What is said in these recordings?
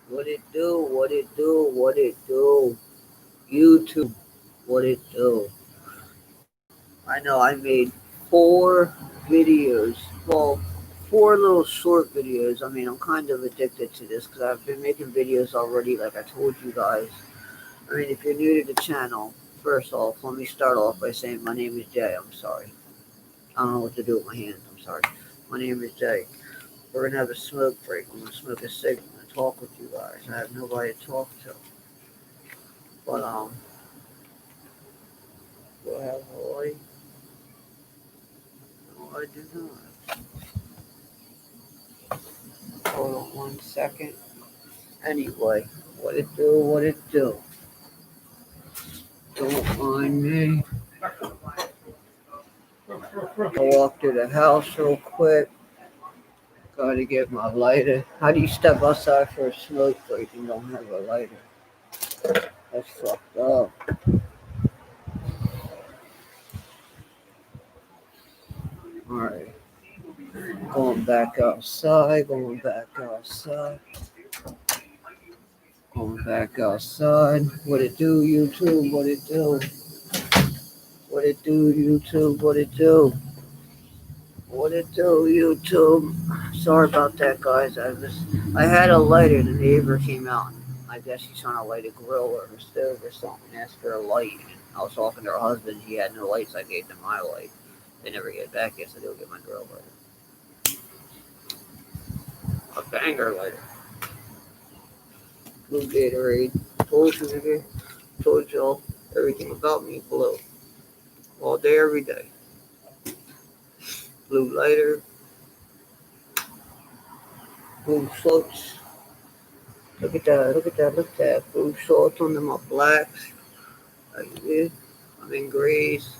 What it do? What it do? What it do? YouTube. What it do? I know I made 4 videos. Well, 4 little short videos. I mean, I'm kind of addicted to this because I've been making videos already, like I told you guys. I mean, if you're new to the channel, first off, let me start off by saying my name is Jay. I'm sorry. I don't know what to do with my hands. I'm sorry. My name is Jay. We're going to have a smoke break. I'm going to smoke a cig. I'm going to talk with you guys. I have nobody to talk to. But, do I have a light? No, I do not. Hold on 1 second. Anyway, what it do, what it do. Don't mind me. I'll walk through the house real quick. Gotta get my lighter. How do you step outside for a smoke break and don't have a lighter? That's fucked up. Alright. Going back outside, going back outside, going back outside. What it do, YouTube? What it do? What it do, YouTube? What it do? What it do, YouTube? Sorry about that, guys. I had a lighter. The neighbor came out. I guess he's trying to light a grill or a stove or something. Asked for a light. And I was talking to her husband. He had no lights. I gave them my light. They never get back yet, so they'll get my grill lighter. A banger lighter. Blue Gatorade. Told you, nigga. Told y'all everything about me below. All day, every day. Blue lighter. Blue floats. Look at that, look at that, look at that. Blue shorts on them, my blacks. Like this. I'm in grays.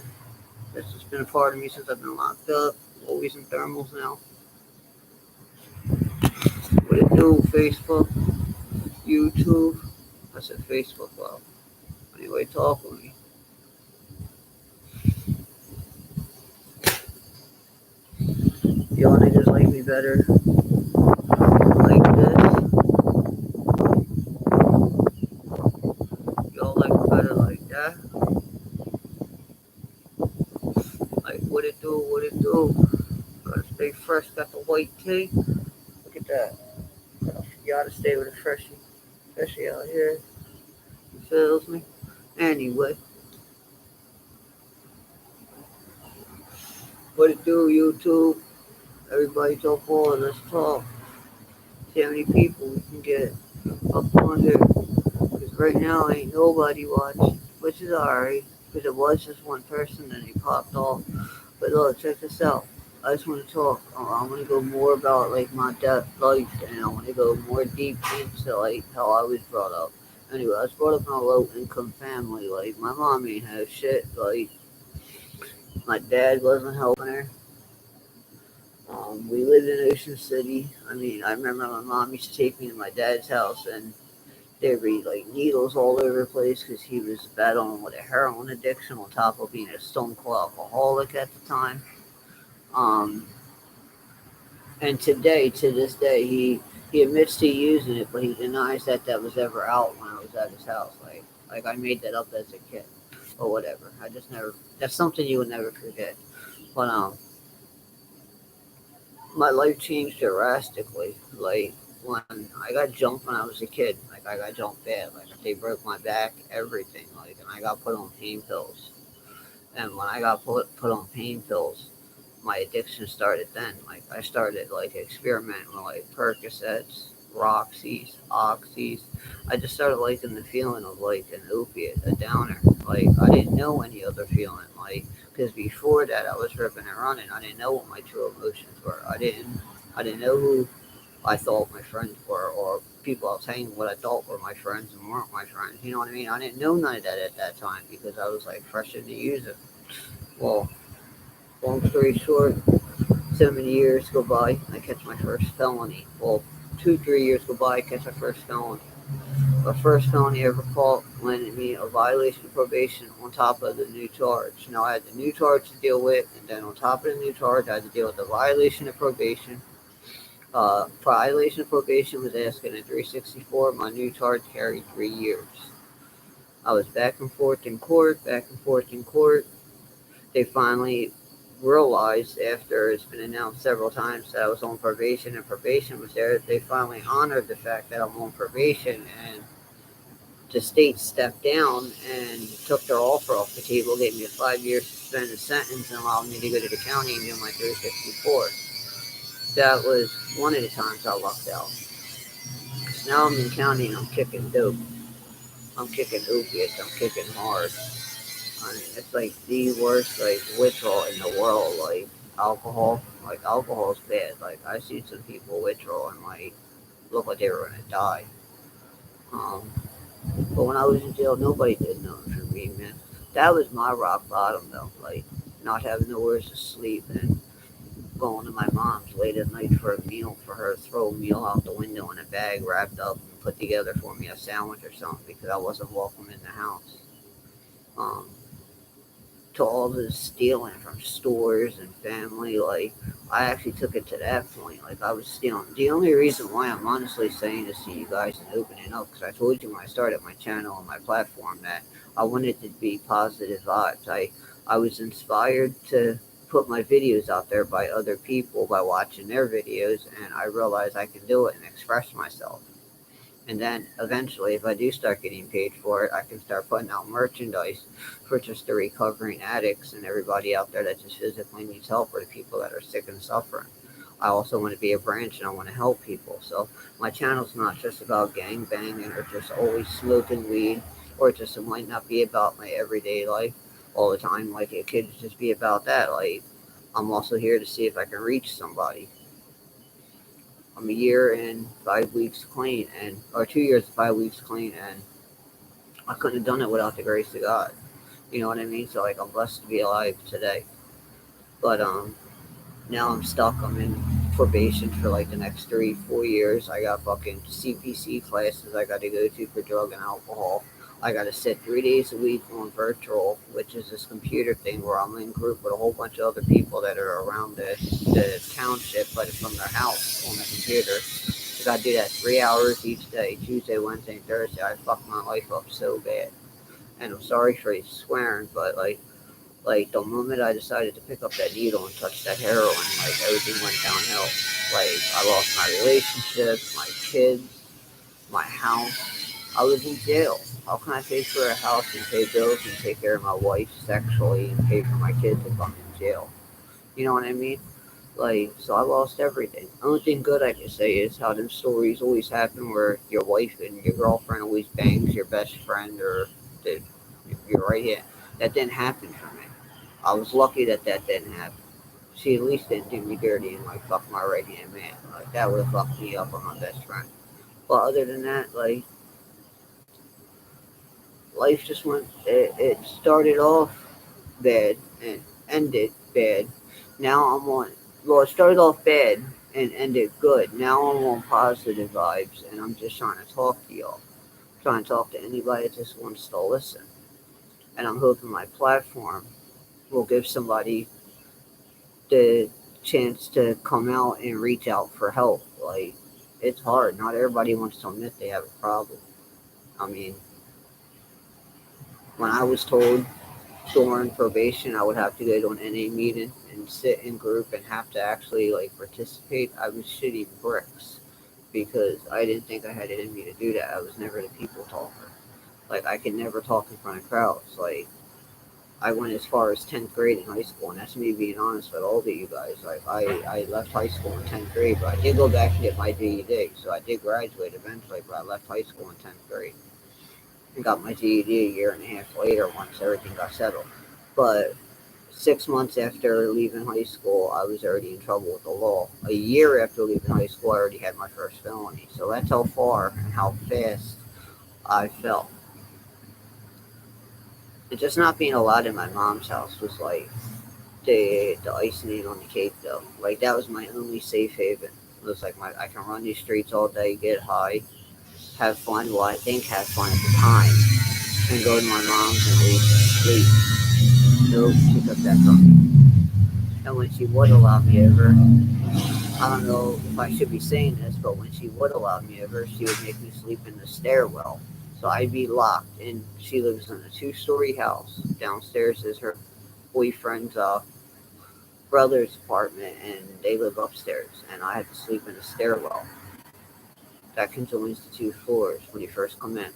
That's just been a part of me since I've been locked up. Always in thermals now. What it do? Facebook, YouTube. I said Facebook, well. Anyway, talk with me. Y'all niggas like me better like this. Y'all like me better like that. Like what it do, what it do. Gotta stay fresh, got the white tee. Look at that. You gotta stay with a freshie. Freshie out here. You feels me? Anyway, what it do, YouTube? Everybody jump on, let's talk. See how many people we can get up on here. Because right now ain't nobody watching, which is alright. Because it was just one person and he popped off. But look, check this out. I just want to talk. I want to go more about like my life, and I want to go more deep into like how I was brought up. Anyway, I was brought up in a low income family. Like my mom ain't have shit. Like my dad wasn't helping her. We lived in Ocean City. I mean, I remember my mom used to take me to my dad's house, and there'd be like needles all over the place because he was battling with a heroin addiction on top of being a stone cold alcoholic at the time. Um, and today, to this day, he admits to using it, but he denies that that was ever out when I was at his house. Like I made that up as a kid, or whatever. I just never. That's something you would never forget. But my life changed drastically. Like when I got jumped when I was a kid. Like I got jumped bad. Like they broke my back, everything. Like and I got put on pain pills. And when I got put on pain pills, my addiction started then. Like I started like experimenting with like Percocets, Roxy's, Oxys. I just started liking the feeling of like an opiate, a downer. Like I didn't know any other feeling. Like because before that I was ripping and running. I didn't know what my true emotions were. I didn't know who I thought my friends were or people I was hanging with I thought were my friends and weren't my friends. You know what I mean? I didn't know none of that at that time because I was like fresh in the user. Well, long story short, 7 years go by, I catch my first felony. Well, 2, 3 years go by, I catch my first felony. The first felony ever caught landed me a violation of probation on top of the new charge. Now I had the new charge to deal with, and then on top of the new charge, I had to deal with the violation of probation, Violation of probation was asking at 364. My new charge carried 3 years. I was back and forth in court, back and forth in court. They finally realized, after it's been announced several times that I was on probation and probation was there, they finally honored the fact that I'm on probation, and the state stepped down and took their offer off the table, gave me a 5-year suspended sentence, and allowed me to go to the county and do my 364. That was one of the times I lucked out. So now I'm in county and I'm kicking dope. I'm kicking opiates. I'm kicking hard. I mean, it's like the worst like withdrawal in the world. Like alcohol. Like alcohol's bad. Like I see some people withdraw and like look like they were gonna die. Um, but when I was in jail, nobody did nothing for me, man. That was my rock bottom though. Like not having nowhere to sleep and going to my mom's late at night for a meal, for her to throw a meal out the window in a bag wrapped up and put together for me, a sandwich or something, because I wasn't welcome in the house. Um, to all the stealing from stores and family, like I actually took it to that point. Like I was stealing. The only reason why I'm honestly saying this to you guys and opening up, because I told you when I started my channel and my platform that I wanted to be positive vibes. I was inspired to put my videos out there by other people by watching their videos, and I realized I can do it and express myself. And then eventually, if I do start getting paid for it, I can start putting out merchandise for just the recovering addicts and everybody out there that just physically needs help, or the people that are sick and suffering. I also want to be a branch and I want to help people. So my channel's not just about gang banging or just always smoking weed, or just it might not be about my everyday life all the time. Like it could just be about that. Like I'm also here to see if I can reach somebody. I'm a year and 5 weeks clean, or 2 years and 5 weeks clean, and I couldn't have done it without the grace of God. You know what I mean? So like I'm blessed to be alive today. But now I'm stuck. I'm in probation for like the next 3, 4 years. I got fucking CPC classes I got to go to for drug and alcohol. I got to sit 3 days a week on virtual, which is this computer thing where I'm in group with a whole bunch of other people that are around the township, but it's from their house on the computer. I got to do that 3 hours each day, Tuesday, Wednesday, and Thursday. I fucked my life up so bad. And I'm sorry for swearing, but like the moment I decided to pick up that needle and touch that heroin, like everything went downhill. Like I lost my relationship, my kids, my house. I was in jail. How can I pay for a house and pay bills and take care of my wife sexually and pay for my kids if I'm in jail? You know what I mean? Like, so I lost everything. Only thing good I can say is how them stories always happen where your wife and your girlfriend always bangs your best friend or the, your right hand. That didn't happen for me. I was lucky that that didn't happen. She at least didn't do me dirty and like fuck my right hand man. Like that would have fucked me up on my best friend. But other than that, like life just went. It started off bad and ended bad. Now I'm on. Well, it started off bad and ended good. Now I'm on positive vibes, and I'm just trying to talk to y'all. Trying to talk to anybody that just wants to listen. And I'm hoping my platform will give somebody the chance to come out and reach out for help. Like it's hard. Not everybody wants to admit they have a problem. I mean, when I was told during probation I would have to go to an NA meeting and sit in group and have to actually like participate, I was shitting bricks because I didn't think I had it in me to do that. I was never the people talker. Like I could never talk in front of crowds. Like I went as far as 10th grade in high school, and that's me being honest with all of you guys. Like I left high school in 10th grade, but I did go back and get my GED, so I did graduate eventually, but I left high school in 10th grade and got my GED a year and a half later once everything got settled. But 6 months after leaving high school, I was already in trouble with the law. A year after leaving high school, I already had my first felony. So that's how far and how fast I felt. And just not being allowed in my mom's house was like the icing on the cake, though. Like that was my only safe haven. It was like I can run these streets all day, get high, have fun. Well, I think have fun at the time, and go to my mom's and leave sleep. Nope, she took that from me. And when she would allow me over, I don't know if I should be saying this, but when she would allow me over, she would make me sleep in the stairwell. So I'd be locked, and she lives in a two-story house. Downstairs is her boyfriend's brother's apartment, and they live upstairs. And I had to sleep in a stairwell that conjoins the two floors when you first come in,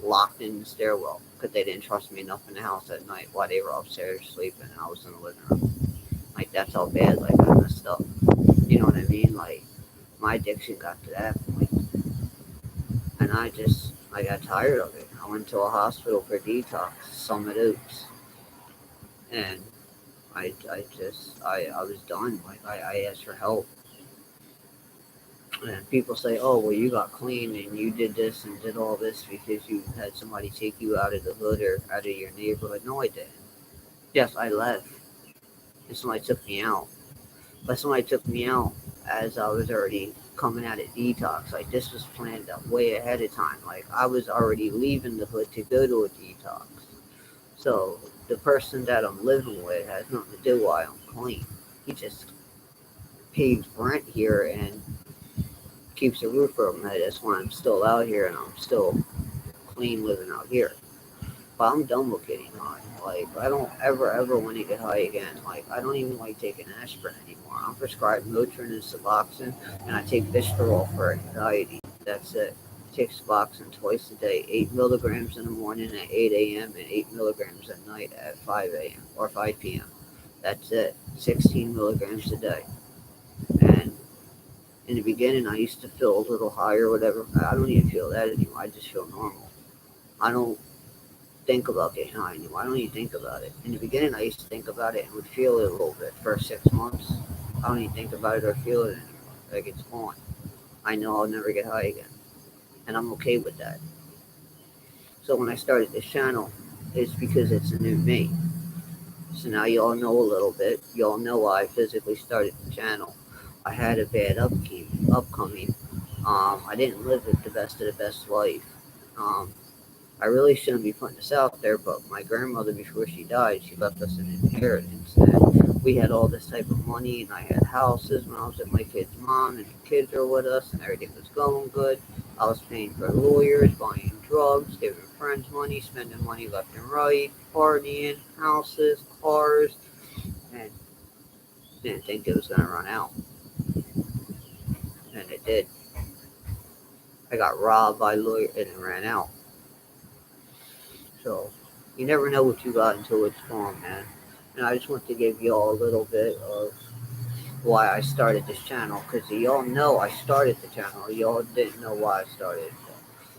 locked in the stairwell because they didn't trust me enough in the house at night while they were upstairs sleeping and I was in the living room. Like that's how bad like I messed up. You know what I mean? Like my addiction got to that point, and I got tired of it. I went to a hospital for detox, Summit Oaks, and I was done. Like I asked for help. And people say, "Oh, well, you got clean and you did this and did all this because you had somebody take you out of the hood or out of your neighborhood." No, I didn't. Yes, I left, and somebody took me out. But somebody took me out as I was already coming out of detox. Like this was planned out way ahead of time. Like I was already leaving the hood to go to a detox. So the person that I'm living with has nothing to do why I'm clean. He just pays rent here and keeps a roof over my head. That's why I'm still out here and I'm still clean living out here. But I'm done with getting high. Like I don't ever want to get high again. Like I don't even like taking aspirin anymore. I'm prescribed Motrin and Suboxone, and I take Vistarol for anxiety. That's it. I take Suboxone twice a day, 8 milligrams in the morning at 8 a.m. and 8 milligrams at night at 5 a.m. or 5 p.m. That's it. 16 milligrams a day. And in the beginning, I used to feel a little high or whatever. I don't even feel that anymore. I just feel normal. I don't think about getting high anymore. I don't even think about it. In the beginning, I used to think about it and would feel it a little bit. First 6 months, I don't even think about it or feel it anymore. Like it's gone. I know I'll never get high again, and I'm okay with that. So when I started this channel, it's because it's a new me. So now you all know a little bit. You all know why I physically started the channel. I had a bad upcoming. I didn't live it the best of the best life. Um, I really shouldn't be putting this out there, but my grandmother, before she died, she left us an inheritance. And we had all this type of money, and I had houses when I was with my kid's mom, and the kids were with us, and everything was going good. I was paying for lawyers, buying drugs, giving friends money, spending money left and right, partying, houses, cars, and didn't think it was going to run out. And it did. I got robbed by lawyers, and it ran out. So you never know what you got until it's gone, man. And I just want to give y'all a little bit of why I started this channel, because y'all know I started the channel. Y'all didn't know why I started.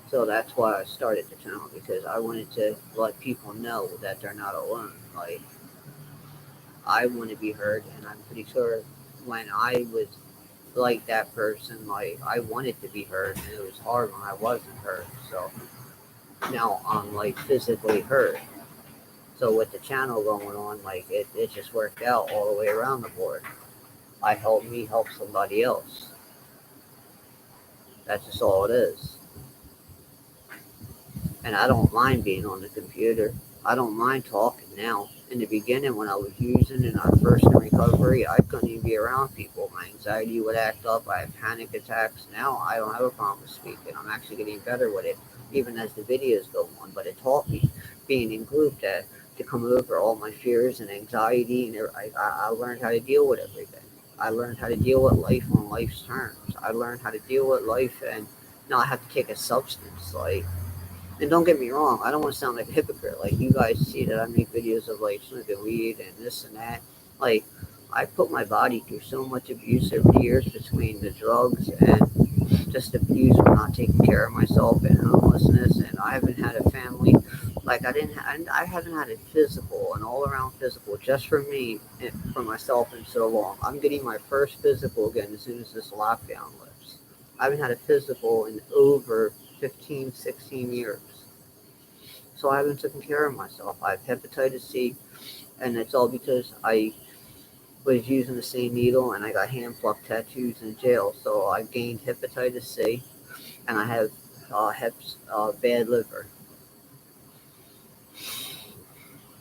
So that's why I started the channel, because I wanted to let people know that they're not alone. Like, I want to be heard, and I'm pretty sure when I was like that person, like, I wanted to be heard, and it was hard when I wasn't heard. So now I'm, like, physically heard. So with the channel going on, like, it just worked out all the way around the board. I help me help somebody else. That's just all it is. And I don't mind being on the computer. I don't mind talking now. In the beginning, when I was using and I first in recovery, I couldn't even be around people. My anxiety would act up. I have panic attacks. Now I don't have a problem with speaking. I'm actually getting better with it, even as the videos go on. But it taught me, being in group, to come over all my fears and anxiety, and I learned how to deal with everything. I learned how to deal with life on life's terms. I learned how to deal with life and not have to take a substance. Like, and don't get me wrong, I don't want to sound like a hypocrite. Like, you guys see that I make videos of like smoking weed and this and that. Like, I put my body through so much abuse over the years between the drugs and just abuse for not taking care of myself and homelessness. And I haven't had a family. Like, I haven't had a physical, an all around physical, just for me and for myself in so long. I'm getting my first physical again as soon as this lockdown lifts. I haven't had a physical in over 15, 16 years. So I haven't taken care of myself. I have hepatitis C, and it's all because I was using the same needle and I got hand plucked tattoos in jail. So I gained hepatitis C, and I have bad liver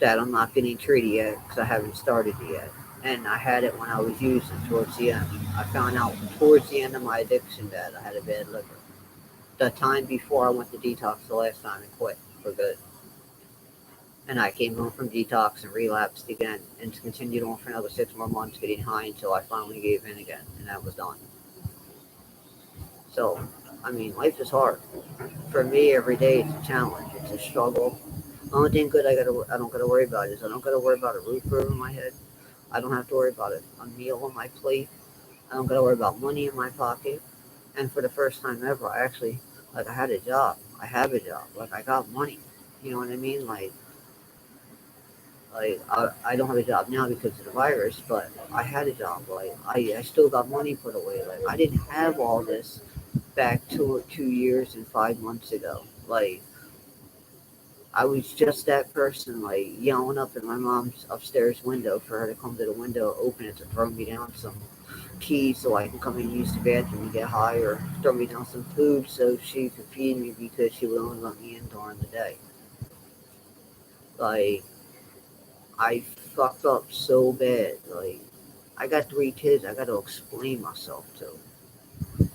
that I'm not getting treated yet because I haven't started it yet. and I had it when I was using towards the end. I found out towards the end of my addiction that I had a bad liver. The time before I went to detox the last time and quit for good. And I came home from detox and relapsed again and continued on for another 6 more months getting high until I finally gave in again and that was done. So, I mean, life is hard. For me, every day it's a challenge. It's a struggle. The only thing good I don't gotta worry about is I don't gotta worry about a roof over my head. I don't have to worry about a meal on my plate. I don't gotta worry about money in my pocket. And for the first time ever, I actually I had a job. I have a job. Like I got money. You know what I mean? I don't have a job now because of the virus, but I had a job. I still got money put away. Like I didn't have all this back 2 years and 5 months ago. Like I was just that person like yelling up at my mom's upstairs window for her to come to the window, open it to throw me down some tea so I can come and use the bathroom and get high, or throw me down some food so she could feed me because she would only let me in during the day. Like I fucked up so bad. Like I got 3 kids. I got to explain myself to.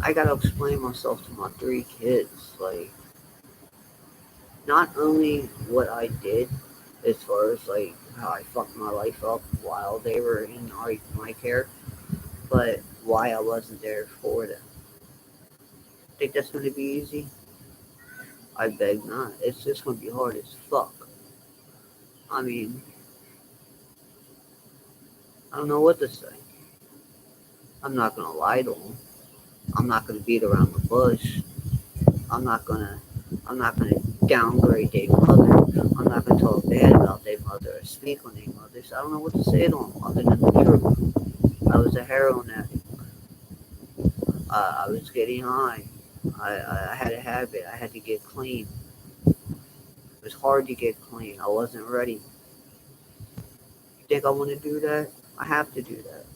I got to explain myself to my 3 kids. Like not only what I did as far as like how I fucked my life up while they were in my care, but why I wasn't there for them. Think that's gonna be easy? I beg not. It's just gonna be hard as fuck. I mean, I don't know what to say. I'm not gonna lie to them. I'm not gonna beat around the bush. I'm not gonna. I'm not gonna downgrade their mother. I'm not gonna talk bad about their mother or speak on their mother. So I don't know what to say to them other than the truth. I was a heroin addict. I was getting high. I had a habit. I had to get clean. It was hard to get clean. I wasn't ready. You think I want to do that? I have to do that.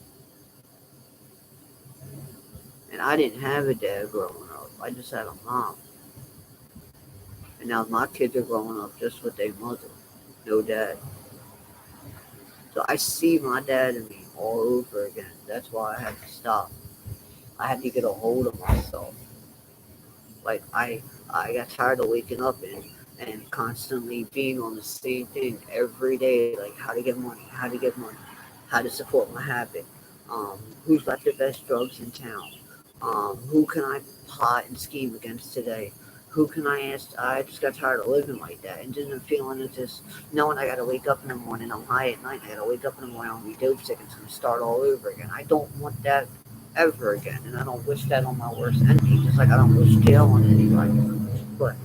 And I didn't have a dad growing up. I just had a mom. And now my kids are growing up just with their mother. No dad. So I see my dad in me all over again. That's why I had to stop. I had to get a hold of myself. Like I got tired of waking up and constantly being on the same thing every day, like how to get money, how to get money, how to support my habit, who's got the best drugs in town, who can I plot and scheme against today, who can I ask. I just got tired of living like that and just feeling it, just knowing I gotta wake up in the morning, I'm high at night, I gotta wake up in the morning, I'm gonna be dope sick, and it's gonna start all over again. I don't want that ever again, and I don't wish that on my worst enemy, just like I don't wish jail on anybody. But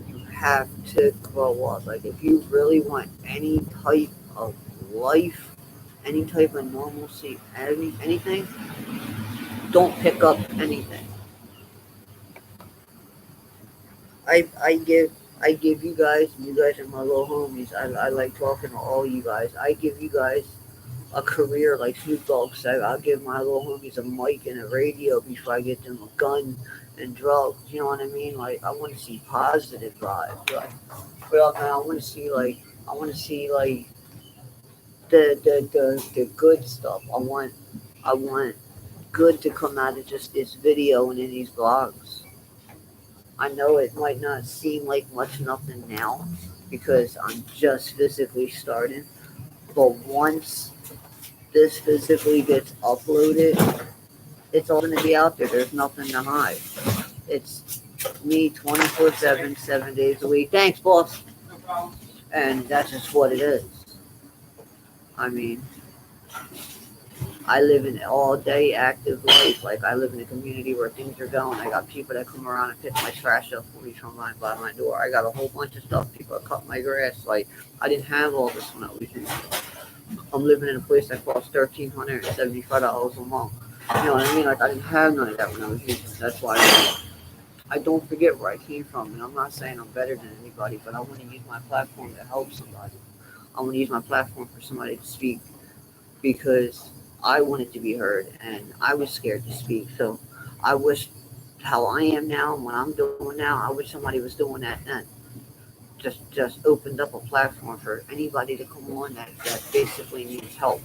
you have to grow up. Like if you really want any type of life, any type of normalcy, anything, don't pick up anything. I give you guys are my little homies. I like talking to all you guys. I give you guys a career like Snoop Dogg said. I'll give my little homies a mic and a radio before I get them a gun and drugs. You know what I mean? Like I want to see positive vibes. Like, but I want to see like the good stuff. I want good to come out of just this video and in these vlogs. I know it might not seem like much nothing now because I'm just physically starting, but once this physically gets uploaded, it's all going to be out there. There's nothing to hide. It's me 24/7, 7 days a week. Thanks, boss. And that's just what it is. I mean, I live an all day active life. Like I live in a community where things are going. I got people that come around and pick my trash up for me from by my door. I got a whole bunch of stuff. People that cut my grass. Like I didn't have all this when I was younger. I'm living in a place that costs $1,375 a month. You know what I mean? Like I didn't have none of that when I was younger. That's why I don't forget where I came from. And I'm not saying I'm better than anybody, but I want to use my platform to help somebody. I want to use my platform for somebody to speak because I wanted to be heard and I was scared to speak. So I wish how I am now and what I'm doing now, I wish somebody was doing that then. just opened up a platform for anybody to come on that basically needs help.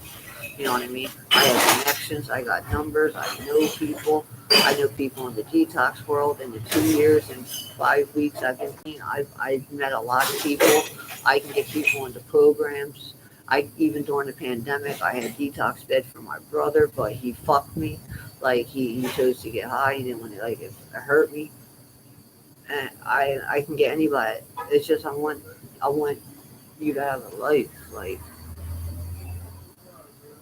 You know what I mean? I have connections, I got numbers, I know people. I know people in the detox world. In the 2 years and 5 weeks I've been clean, I've met a lot of people. I can get people into programs. I even during the pandemic, I had a detox bed for my brother, but he fucked me. Like he chose to get high, and then when it hurt me, and I can get anybody. It's just I want you to have a life. Like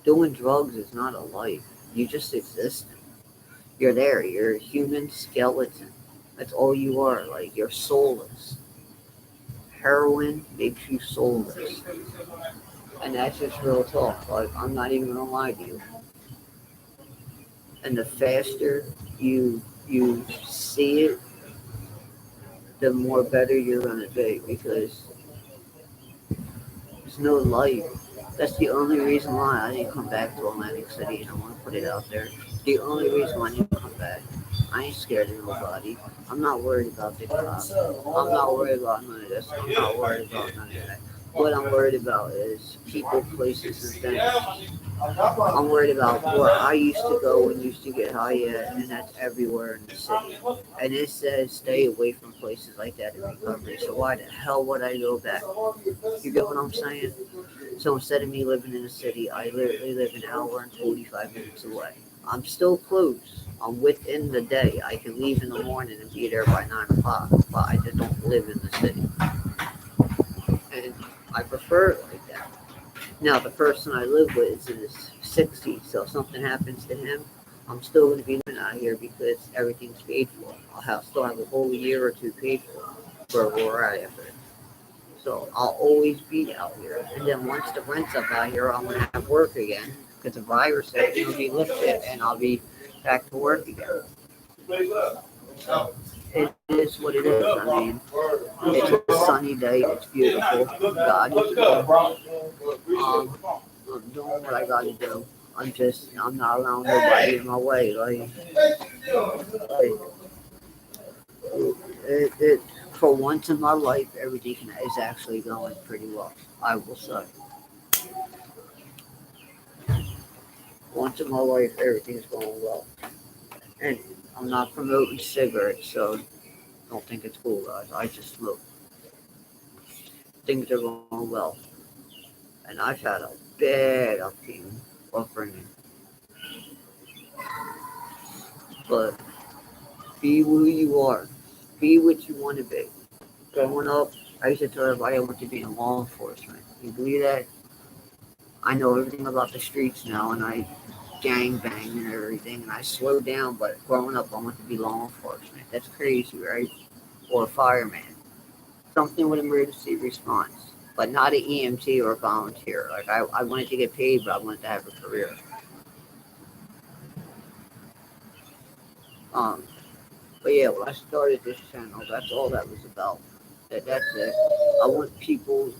doing drugs is not a life. You just exist. You're there. You're a human skeleton. That's all you are. Like you're soulless. Heroin makes you soulless, and that's just real talk. Like I'm not even gonna lie to you. And the faster you see it, the more better you're gonna be because there's no life. That's the only reason why I didn't come back to Atlantic City, and I want to put it out there. The only reason why I didn't come back. I ain't scared of nobody. I'm not worried about the cops. I'm not worried about none of this. I'm not worried about none of that. What I'm worried about is people, places, and things. I'm worried about where I used to go and used to get high at, and that's everywhere in the city. And it says stay away from places like that in recovery. So why the hell would I go back? You get what I'm saying? So instead of me living in the city, I literally live an hour and 45 minutes away. I'm still close. I'm within the day. I can leave in the morning and be there by 9 o'clock, but I just don't live in the city. And I prefer it like that. Now, the person I live with is in his 60s, so if something happens to him, I'm still going to be living out here because everything's paid for. Still have a whole year or two paid for where we're at after. So I'll always be out here. And then once the rent's up out here, I'm going to have work again because the virus will be lifted and I'll be back to work again. It is what it is. I mean, it's a sunny day. It's beautiful. God is good. I'm doing what I got to do. I'm not allowing nobody in my way. It for once in my life, everything is actually going pretty well. I will say. Once in my life, everything's going well. And I'm not promoting cigarettes, so don't think it's cool, guys. I just smoke. Things are going well. And I've had a bad upbringing. But be who you are. Be what you want to be. Growing up, I used to tell everybody I want to be in law enforcement. You believe that? I know everything about the streets now, and I gang bang and everything, and I slowed down, but growing up, I wanted to be law enforcement. That's crazy, right? Or a fireman. Something with emergency response, but not an EMT or a volunteer. Like, I wanted to get paid, but I wanted to have a career. Um, but yeah, when I started this channel, that's all that was about. That's it. I want people,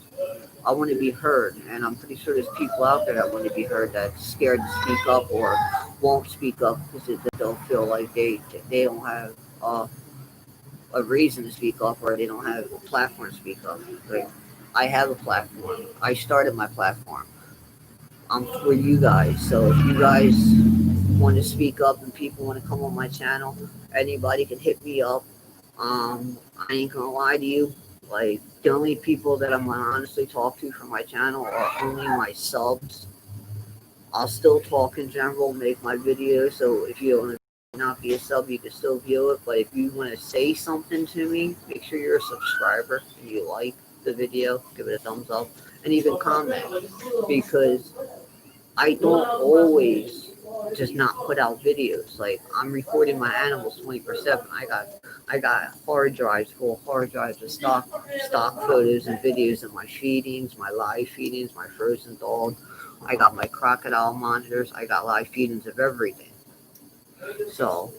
I want to be heard, and I'm pretty sure there's people out there that want to be heard that's scared to speak up or won't speak up because they don't feel like they don't have a reason to speak up or they don't have a platform to speak up. Like, I have a platform. I started my platform. I'm for you guys. So if you guys want to speak up and people want to come on my channel, anybody can hit me up. I ain't gonna lie to you. Like the only people that I'm gonna honestly talk to from my channel are only my subs. I'll still talk in general, make my videos. So if you want to not be a sub, you can still view it. But if you want to say something to me, make sure you're a subscriber and you like the video, give it a thumbs up, and even comment because I don't always just not put out videos. Like I'm recording my animals 24/7. I got hard drives full hard drives of stock photos and videos of my feedings, my live feedings, my frozen dog. I got my crocodile monitors. I got live feedings of everything. So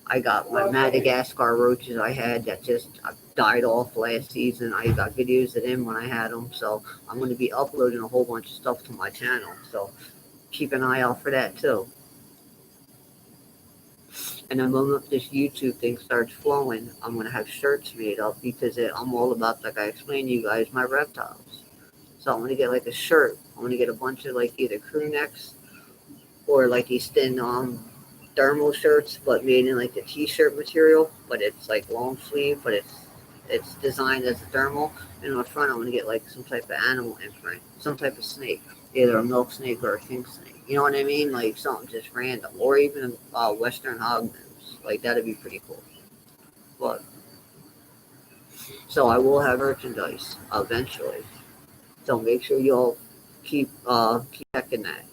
I got my Madagascar roaches I had that just died off last season. I got videos of them when I had them. So I'm going to be uploading a whole bunch of stuff to my channel. So keep an eye out for that too. And the moment this YouTube thing starts flowing, I'm gonna have shirts made up because I'm all about, like I explained to you guys, my reptiles. So I'm gonna get like a shirt. I'm gonna get a bunch of like either crew necks or like these thin thermal shirts, but made in like the t-shirt material. But it's like long sleeve, but it's designed as a thermal. And on the front, I'm gonna get like some type of animal imprint, some type of snake, either a milk snake or a king snake. You know what I mean? Like something just random, or even Western hognose. Like that'd be pretty cool. But so I will have merchandise eventually. So make sure y'all keep checking that.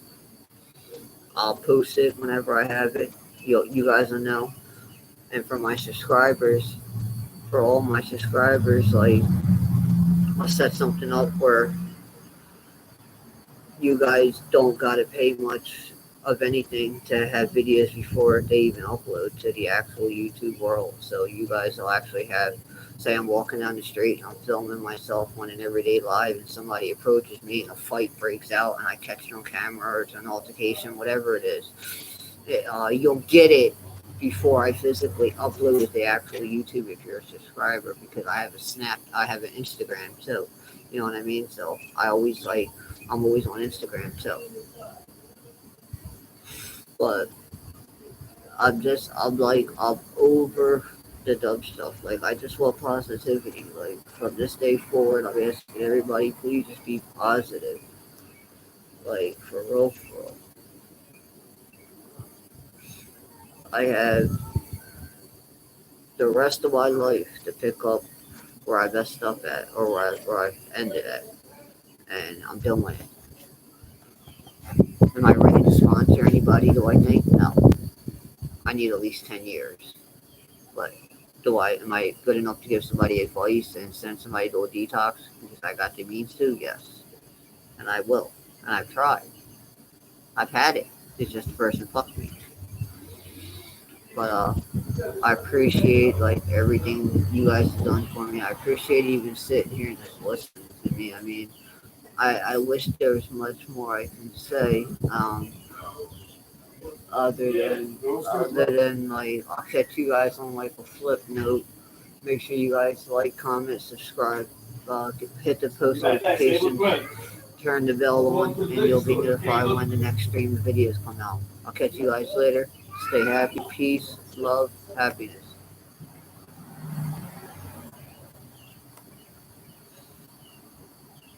I'll post it whenever I have it. You guys will know. And for my subscribers, for all my subscribers, like I'll set something up where you guys don't gotta pay much of anything to have videos before they even upload to the actual YouTube world. So you guys will actually have, say I'm walking down the street and I'm filming myself on an everyday live and somebody approaches me and a fight breaks out and I catch it on camera or it's an altercation, whatever it is. You'll get it before I physically upload it to the actual YouTube if you're a subscriber because I have a Snap, I have an Instagram too. You know what I mean? So I'm always on Instagram too. But I'm over the dumb stuff. Like I just want positivity. Like from this day forward, I'm asking everybody, please just be positive. Like for real, for real. I have the rest of my life to pick up where I messed up at or where I ended at, and I'm doing it. Am I ready to sponsor anybody? Do I think no? I need at least 10 years. But am I good enough to give somebody advice and send somebody to a detox because I got the means to? Yes, and I will, and I've tried. I've had it. It's just the person fucked me. But I appreciate like everything you guys have done for me. I appreciate even sitting here and just listening to me. I mean, I wish there was much more I can say. Other than like I'll catch you guys on like a flip note. Make sure you guys like, comment, subscribe, hit the post notification, turn the bell on, and you'll be notified when the next stream of videos come out. I'll catch you guys later. Stay happy, peace, love, happiness.